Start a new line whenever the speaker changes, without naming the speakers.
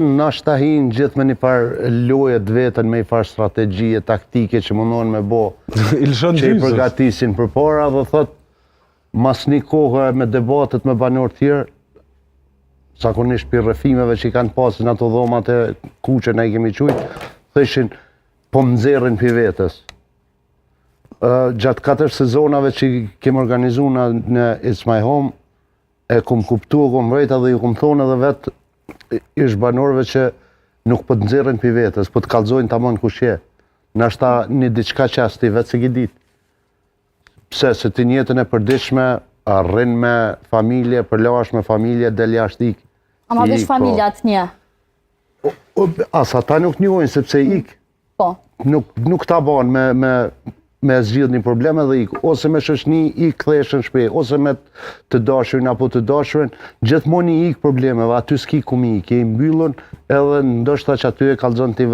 Na shtahin gjithë me një farë lojet vetën, me një farë strategjie, taktike që mundon me bo, që i përgatisin për para dhe thot, mas një kohë me debatet me banor tjerë, zakonisht për rrëfimeve që i kanë pasin ato dhomat e kuqe ne i kemi qujtë, thëshin, po më nxerrin për vetës. Gjatë 4 sezonave që kemë organizu në It's My Home, e kom kuptu, kom vrejta dhe ju kom thonë edhe vetë, ish banorëve që nuk po të nxerrin për vetës, po të kallzojnë tamam kush je. Nashta një diçka që as ti vetë se ki dit. Pse, se ti njetën e përditshme, arrin me familje, përlash me familje, del jashtë ik.
Ama veç familjat një?
As ata nuk njojnë, sepse ik.
Po.
Nuk ta banë me zgjidh një problem edhe ik. Ose me shoqni ik ktheshen shpej, ose me të dashurin apo të dashurin, gjithmonë i ik problemeve, aty s'ki ku mi ik, i mbyllën edhe ndoshta që aty e kallzon ti vetë.